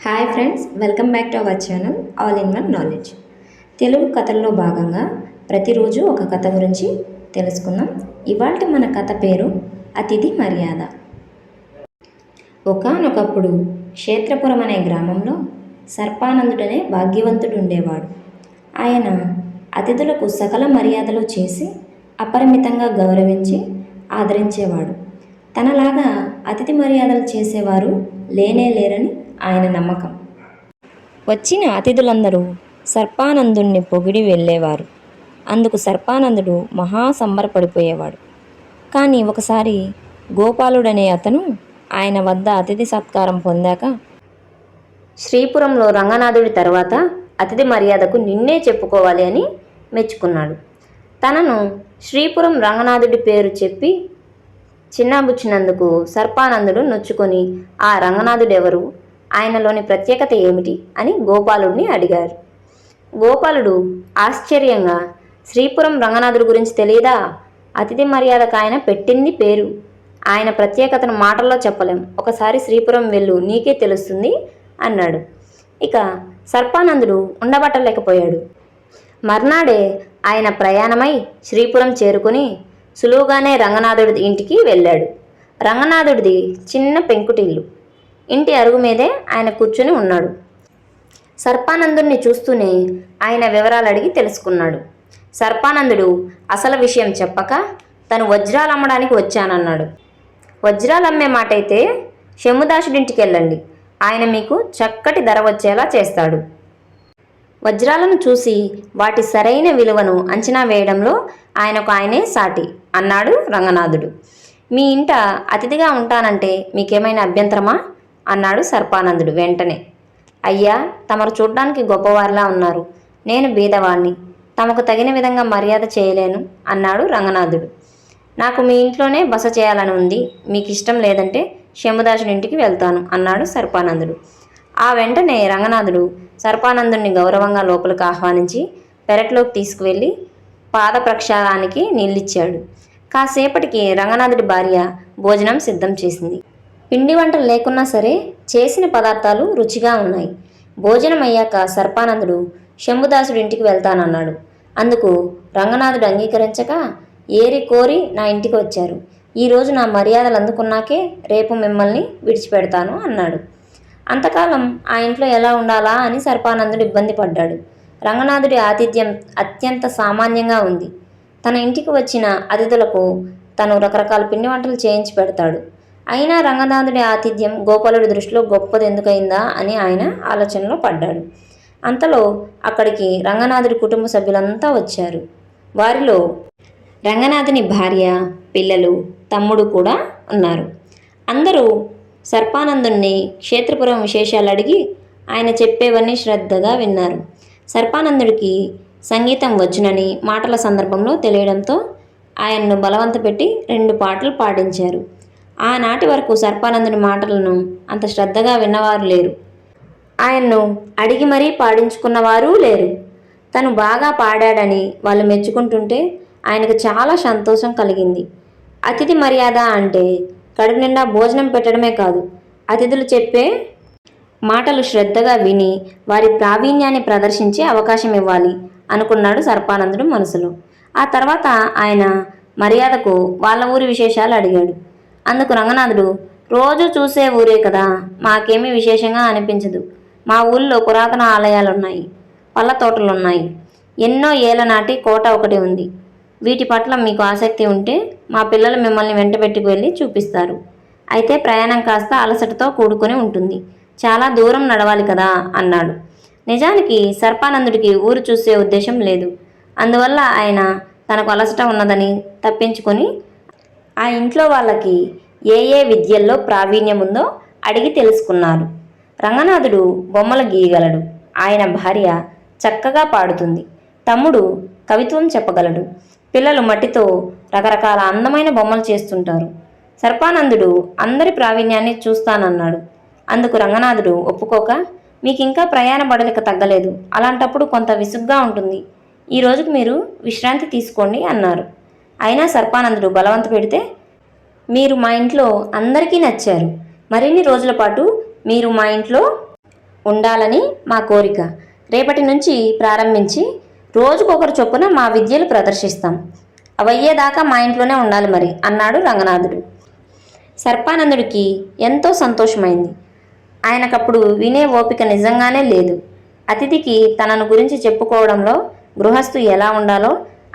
Hi friends, welcome back to our channel all in one knowledge. Telugu కథల్లో భాగంగా ప్రతిరోజు ఒక కథ గురించి తెలుసుకుందాం. ఇవాళ మన కథ పేరు అతిథి మర్యాద. ఒకానొకప్పుడు క్షేత్రపురం అనే గ్రామంలో సర్పానందుడనే భాగ్యవంతుడు ఉండేవాడు. ఆయన అతిథులకు సకల మర్యాదలు చేసి అపరిమితంగా గౌరవించి ఆదరించేవాడు. తనలాగా అతిథి మర్యాదలు చేసేవారు లేనే లేరని ఆయన నమ్మకం. వచ్చిన అతిథులందరూ సర్పానందుణ్ణి పొగిడి వెళ్ళేవారు. అందుకు సర్పానందుడు మహా సంబరపడిపోయేవాడు. కానీ ఒకసారి గోపాలుడనే అతను ఆయన వద్ద అతిథి సత్కారం పొందాక, శ్రీపురంలో రంగనాథుడి తర్వాత అతిథి మర్యాదకు నిన్నే చెప్పుకోవాలి అని మెచ్చుకున్నాడు. తనను శ్రీపురం రంగనాథుడి పేరు చెప్పి చిన్నబుచ్చినందుకు సర్పానందుడు నొచ్చుకొని ఆ రంగనాథుడెవరు, ఆయనలోని ప్రత్యేకత ఏమిటి అని గోపాలుడిని అడిగారు. గోపాలుడు ఆశ్చర్యంగా, శ్రీపురం రంగనాథుడి గురించి తెలియదా? అతిథి మర్యాదకు ఆయన పెట్టింది పేరు. ఆయన ప్రత్యేకతను మాటల్లో చెప్పలేం. ఒకసారి శ్రీపురం వెళ్ళు, నీకే తెలుస్తుంది అన్నాడు. ఇక సర్పానందుడు ఉండబట్టలేకపోయాడు. మర్నాడే ఆయన ప్రయాణమై శ్రీపురం చేరుకుని సులువుగానే రంగనాథుడి ఇంటికి వెళ్ళాడు. రంగనాథుడిది చిన్న పెంకుటిల్లు. ఇంటి అరుగు మీదే ఆయన కూర్చుని ఉన్నాడు. సర్పానందుడిని చూస్తూనే ఆయన వివరాలు అడిగి తెలుసుకున్నాడు. సర్పానందుడు అసలు విషయం చెప్పక, తను వజ్రాలు అమ్మడానికి వచ్చానన్నాడు. వజ్రాలు అమ్మే మాట అయితే శంభుదాసుడింటికి వెళ్ళండి, ఆయన మీకు చక్కటి ధర వచ్చేలా చేస్తాడు. వజ్రాలను చూసి వాటి సరైన విలువను అంచనా వేయడంలో ఆయనే సాటి అన్నాడు రంగనాథుడు. మీ ఇంట అతిథిగా ఉంటానంటే మీకేమైనా అభ్యంతరమా అన్నాడు సర్పానందుడు వెంటనే. అయ్యా, తమరు చూడ్డానికి గొప్పవారిలా ఉన్నారు. నేను బీదవాణ్ణి, తమకు తగిన విధంగా మర్యాద చేయలేను అన్నాడు రంగనాథుడు. నాకు మీ ఇంట్లోనే బస చేయాలని ఉంది. మీకు ఇష్టం లేదంటే శంభుదాసుడింటికి వెళ్తాను అన్నాడు సర్పానందుడు. ఆ వెంటనే రంగనాథుడు సర్పానందుడిని గౌరవంగా లోపలికి ఆహ్వానించి పెరట్లోకి తీసుకువెళ్ళి పాద ప్రక్షాళానికి నీళ్ళిచ్చాడు. కాసేపటికి రంగనాథుడి భార్య భోజనం సిద్ధం చేసింది. పిండి వంటలు లేకున్నా సరే చేసిన పదార్థాలు రుచిగా ఉన్నాయి. భోజనం అయ్యాక సర్పానందుడు శంభుదాసుడి ఇంటికి వెళ్తానన్నాడు. అందుకు రంగనాథుడు అంగీకరించక, ఏరి కోరి నా ఇంటికి వచ్చారు. ఈరోజు నా మర్యాదలు అందుకున్నాకే రేపు మిమ్మల్ని విడిచిపెడతాను అన్నాడు. అంతకాలం ఆ ఇంట్లో ఎలా ఉండాలా అని సర్పానందుడు ఇబ్బంది పడ్డాడు. రంగనాథుడి ఆతిథ్యం అత్యంత సామాన్యంగా ఉంది. తన ఇంటికి వచ్చిన అతిథులకు తను రకరకాల పిండి వంటలు చేయించి పెడతాడు. అయినా రంగనాథుడి ఆతిథ్యం గోపాలుడి దృష్టిలో గొప్పది ఎందుకయిందా అని ఆయన ఆలోచనలో పడ్డాడు. అంతలో అక్కడికి రంగనాథుడి కుటుంబ సభ్యులంతా వచ్చారు. వారిలో రంగనాథుని భార్య, పిల్లలు, తమ్ముడు కూడా ఉన్నారు. అందరూ సర్పానందుణ్ణి క్షేత్రపురం విశేషాలు అడిగి ఆయన చెప్పేవన్నీ శ్రద్ధగా విన్నారు. సర్పానందుడికి సంగీతం వచ్చునని మాటల సందర్భంలో తెలియడంతో ఆయన్ను బలవంత పెట్టి 2 పాటలు పాడించారు. ఆనాటి వరకు సర్పానందుడి మాటలను అంత శ్రద్ధగా విన్నవారు లేరు. ఆయన్ను అడిగి మరీ పాడించుకున్నవారు లేరు. తను బాగా పాడాడని వాళ్ళు మెచ్చుకుంటుంటే ఆయనకు చాలా సంతోషం కలిగింది. అతిథి మర్యాద అంటే కడుపు నిండా భోజనం పెట్టడమే కాదు, అతిథులు చెప్పే మాటలు శ్రద్ధగా విని వారి ప్రావీణ్యాన్ని ప్రదర్శించే అవకాశం ఇవ్వాలి అనుకున్నాడు సర్పానందుడు మనసులో. ఆ తర్వాత ఆయన మర్యాదకు వాళ్ళ ఊరి విశేషాలు అడిగాడు. అందుకు రంగనాథుడు, రోజు చూసే ఊరే కదా, మాకేమీ విశేషంగా అనిపించదు. మా ఊళ్ళో పురాతన ఆలయాలున్నాయి, పళ్ళ తోటలున్నాయి, ఎన్నో ఏళ్ల నాటి కోట ఒకటి ఉంది. వీటి పట్ల మీకు ఆసక్తి ఉంటే మా పిల్లలు మిమ్మల్ని వెంటబెట్టుకు వెళ్ళి చూపిస్తారు. అయితే ప్రయాణం కాస్త అలసటతో కూడుకొని ఉంటుంది, చాలా దూరం నడవాలి కదా అన్నాడు. నిజానికి సర్పానందుడికి ఊరు చూసే ఉద్దేశం లేదు. అందువల్ల ఆయన తనకు అలసట ఉన్నదని తప్పించుకొని ఆ ఇంట్లో వాళ్ళకి ఏ విద్యల్లో ప్రావీణ్యం ఉందో అడిగి తెలుసుకున్నారు. రంగనాథుడు బొమ్మలు గీయగలడు. ఆయన భార్య చక్కగా పాడుతుంది. తమ్ముడు కవిత్వం చెప్పగలడు. పిల్లలు మట్టితో రకరకాల అందమైన బొమ్మలు చేస్తుంటారు. సర్పానందుడు అందరి ప్రావీణ్యాన్ని చూస్తానన్నాడు. అందుకు రంగనాథుడు ఒప్పుకోక, మీకింకా ప్రయాణ బడలిక తగ్గలేదు, అలాంటప్పుడు కొంత విసుగ్గా ఉంటుంది. ఈ రోజుకు మీరు విశ్రాంతి తీసుకోండి అన్నారు. అయినా సర్పానందుడు బలవంత పెడితే, మీరు మా ఇంట్లో అందరికీ నచ్చారు, మరిన్ని రోజుల పాటు మీరు మా ఇంట్లో ఉండాలని మా కోరిక. రేపటి నుంచి ప్రారంభించి రోజుకొకరు చొప్పున మా విద్యలు ప్రదర్శిస్తాం. అవయ్యేదాకా మా ఇంట్లోనే ఉండాలి మరి అన్నాడు రంగనాథుడు. సర్పానందుడికి ఎంతో సంతోషమైంది. ఆయనకప్పుడు వినే ఓపిక నిజంగానే లేదు. అతిథికి తనను గురించి చెప్పుకోవడంలో గృహస్థు ఎలా ఉండాలో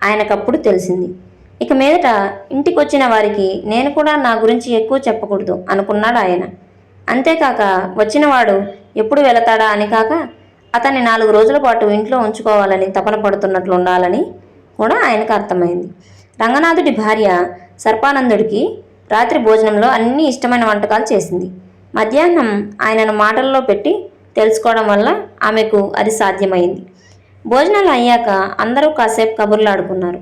ఆయనకప్పుడు తెలిసింది. ఇక మీదట ఇంటికొచ్చిన వారికి నేను కూడా నా గురించి ఎక్కువ చెప్పకూడదు అనుకున్నాడు ఆయన. అంతేకాక వచ్చినవాడు ఎప్పుడు వెళతాడా అని కాక అతన్ని 4 రోజుల పాటు ఇంట్లో ఉంచుకోవాలని తపన పడుతున్నట్లు ఉండాలని కూడా ఆయనకు అర్థమైంది. రంగనాథుడి భార్య సర్పానందుడికి రాత్రి భోజనంలో అన్ని ఇష్టమైన వంటకాలు చేసింది. మధ్యాహ్నం ఆయనను మాటల్లో పెట్టి తెలుసుకోవడం వల్ల ఆమెకు అది సాధ్యమైంది. భోజనాలు అయ్యాక అందరూ కాసేపు కబుర్లాడుకున్నారు.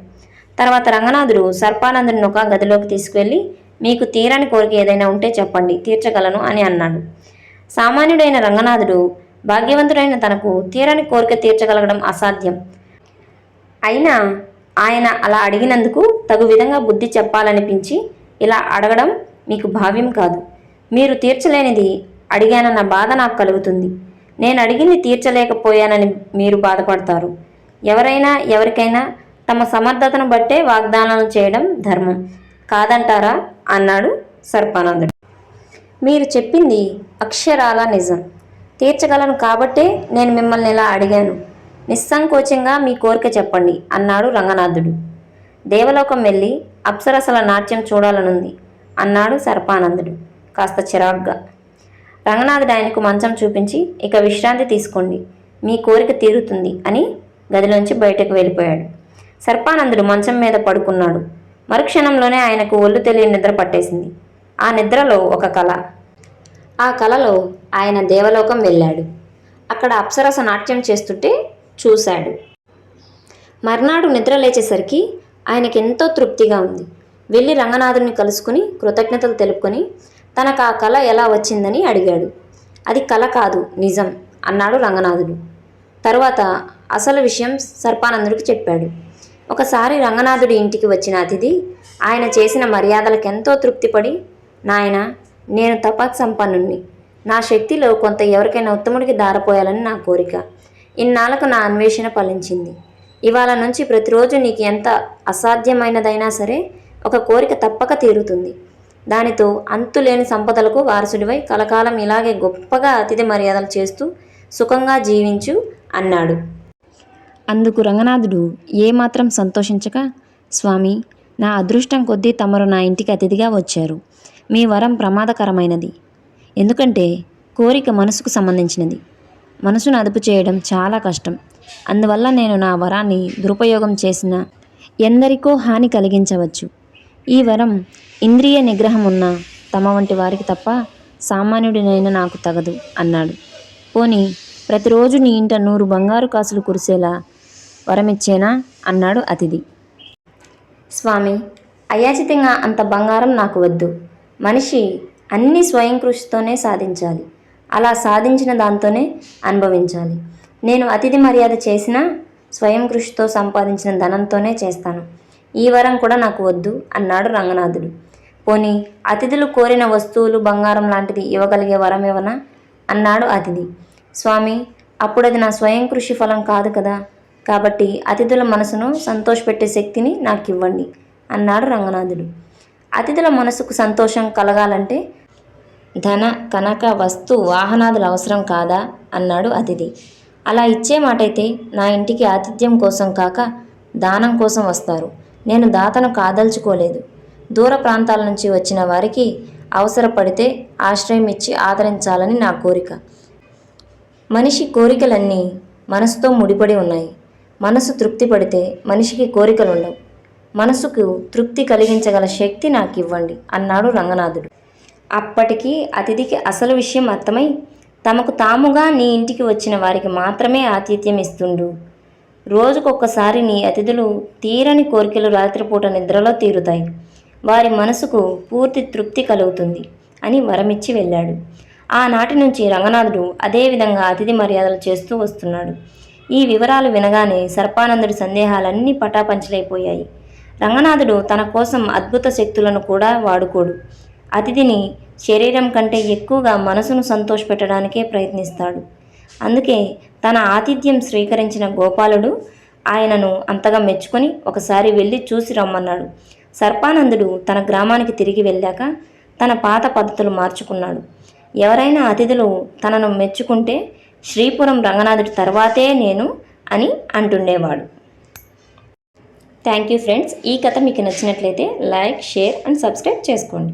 తర్వాత రంగనాథుడు సర్పానందుడిని ఒక గదిలోకి తీసుకువెళ్ళి, మీకు తీరని కోరిక ఏదైనా ఉంటే చెప్పండి, తీర్చగలను అని అన్నాడు. సామాన్యుడైన రంగనాథుడు భాగ్యవంతుడైన తనకు తీరని కోరిక తీర్చగలగడం అసాధ్యం. అయినా ఆయన అలా అడిగినందుకు తగు విధంగా బుద్ధి చెప్పాలనిపించి ఇలా అడగడం మీకు భావ్యం కాదు. మీరు తీర్చలేనిది అడిగానన్న బాధ నాకు కలుగుతుంది. నేను అడిగింది తీర్చలేకపోయానని మీరు బాధపడతారు. ఎవరైనా ఎవరికైనా తమ సమర్థతను బట్టే వాగ్దానాలు చేయడం ధర్మం కాదంటారా అన్నాడు సర్పానందుడు. మీరు చెప్పింది అక్షరాల నిజం. తీర్చగలను కాబట్టే నేను మిమ్మల్ని ఇలా అడిగాను. నిస్సంకోచంగా మీ కోరిక చెప్పండి అన్నాడు రంగనాథుడు. దేవలోకం వెళ్ళి అప్సరసల నాట్యం చూడాలనుంది అన్నాడు సర్పానందుడు కాస్త చిరాగ్గా. రంగనాథుడు ఆయనకు మంచం చూపించి, ఇక విశ్రాంతి తీసుకోండి, మీ కోరిక తీరుతుంది అని గదిలోంచి బయటకు వెళ్ళిపోయాడు. సర్పానందుడు మంచం మీద పడుకున్నాడు. మరుక్షణంలోనే ఆయనకు ఒళ్ళు తెలియని నిద్ర పట్టేసింది. ఆ నిద్రలో ఒక కల. ఆ కలలో ఆయన దేవలోకం వెళ్ళాడు. అక్కడ అప్సరస నాట్యం చేస్తుంటే చూశాడు. మర్నాడు నిద్ర లేచేసరికి ఆయనకెంతో తృప్తిగా ఉంది. వెళ్ళి రంగనాథుడిని కలుసుకుని కృతజ్ఞతలు తెలుపుకొని తనకు ఆ కళ ఎలా వచ్చిందని అడిగాడు. అది కళ కాదు, నిజం అన్నాడు రంగనాథుడు. తరువాత అసలు విషయం సర్పానందుడికి చెప్పాడు. ఒకసారి రంగనాథుడి ఇంటికి వచ్చిన అతిథి ఆయన చేసిన మర్యాదలకు ఎంతో తృప్తిపడి, నాయన, నేను తపత్సంపన్నుణ్ణి, నా శక్తిలో కొంత ఎవరికైనా ఉత్తముడికి దారపోయాలని నా కోరిక. ఇన్నాళ్లకు నా అన్వేషణ ఫలించింది. ఇవాళ నుంచి ప్రతిరోజు నీకు ఎంత అసాధ్యమైనదైనా సరే ఒక కోరిక తప్పక తీరుతుంది. దానితో అంతులేని సంపదలకు వారసుడివై కలకాలం ఇలాగే గొప్పగా అతిథి మర్యాదలు చేస్తూ సుఖంగా జీవించు అన్నాడు. అందుకు రంగనాథుడు ఏమాత్రం సంతోషించక, స్వామి, నా అదృష్టం కొద్దీ తమరు నా ఇంటికి అతిథిగా వచ్చారు. మీ వరం ప్రమాదకరమైనది. ఎందుకంటే కోరిక మనసుకు సంబంధించినది. మనసును అదుపు చేయడం చాలా కష్టం. అందువల్ల నేను నా వరాన్ని దురుపయోగం చేసిన ఎందరికో హాని కలిగించవచ్చు. ఈ వరం ఇంద్రియ నిగ్రహం ఉన్న తమ వంటి వారికి తప్ప సామాన్యుడినైనా నాకు తగదు అన్నాడు. పోనీ ప్రతిరోజు నీ ఇంట 100 బంగారు కాసులు కురిసేలా వరమిచ్చేనా అన్నాడు అతిథి. స్వామి, అయాచితంగా అంత బంగారం నాకు వద్దు. మనిషి అన్ని స్వయం కృషితోనే సాధించాలి. అలా సాధించిన దాంతోనే అనుభవించాలి. నేను అతిథి మర్యాద చేసినా స్వయం కృషితో సంపాదించిన ధనంతోనే చేస్తాను. ఈ వరం కూడా నాకు వద్దు అన్నాడు రంగనాథుడు. పోనీ అతిథులు కోరిన వస్తువులు బంగారం లాంటిది ఇవ్వగలిగే వరం ఏమన్నా అన్నాడు అతిథి. స్వామి, అప్పుడది నా స్వయం కృషి ఫలం కాదు కదా. కాబట్టి అతిథుల మనసును సంతోషపెట్టే శక్తిని నాకు ఇవ్వండి అన్నాడు రంగనాథుడు. అతిథుల మనసుకు సంతోషం కలగాలంటే ధన కనక వస్తు వాహనాదులు అవసరం కాదా అన్నాడు అతిథి. అలా ఇచ్చే మాటైతే నా ఇంటికి ఆతిథ్యం కోసం కాక దానం కోసం వస్తారు. నేను దాతను కాదలుచుకోలేదు. దూర ప్రాంతాల నుంచి వచ్చిన వారికి అవసరపడితే ఆశ్రయం ఇచ్చి ఆదరించాలని నా కోరిక. మనిషి కోరికలన్నీ మనసుతో ముడిపడి ఉన్నాయి. మనసు తృప్తి పడితే మనిషికి కోరికలు ఉండవు. మనసుకు తృప్తి కలిగించగల శక్తి నాకు ఇవ్వండి అన్నాడు రంగనాథుడు. అప్పటికి అతిథికి అసలు విషయం అర్థమై, తమకు తాముగా నీ ఇంటికి వచ్చిన వారికి మాత్రమే ఆతిథ్యం ఇస్తుండు. రోజుకొక్కసారి నీ అతిథులు తీరని కోరికలు రాత్రిపూట నిద్రలో తీరుతాయి. వారి మనసుకు పూర్తి తృప్తి కలుగుతుంది అని వరమిచ్చి వెళ్ళాడు. ఆనాటి నుంచి రంగనాథుడు అదేవిధంగా అతిథి మర్యాదలు చేస్తూ వస్తున్నాడు. ఈ వివరాలు వినగానే సర్పానందుడి సందేహాలన్నీ పటాపంచలైపోయాయి. రంగనాథుడు తన కోసం అద్భుత శక్తులను కూడా వాడుకోడు. అతిథిని శరీరం కంటే ఎక్కువగా మనసును సంతోషపెట్టడానికే ప్రయత్నిస్తాడు. అందుకే తన ఆతిథ్యం స్వీకరించిన గోపాలుడు ఆయనను అంతగా మెచ్చుకొని ఒకసారి వెళ్ళి చూసి రమ్మన్నాడు. సర్పానందుడు తన గ్రామానికి తిరిగి వెళ్ళాక తన పాత పద్ధతులు మార్చుకున్నాడు. ఎవరైనా అతిథులు తనను మెచ్చుకుంటే శ్రీపురం రంగనాథుడి తర్వాతే నేను అని అంటుండేవాడు. Thank you friends. ఈ కథ మీకు నచ్చినట్లయితే లైక్, షేర్ అండ్ సబ్స్క్రైబ్ చేసుకోండి.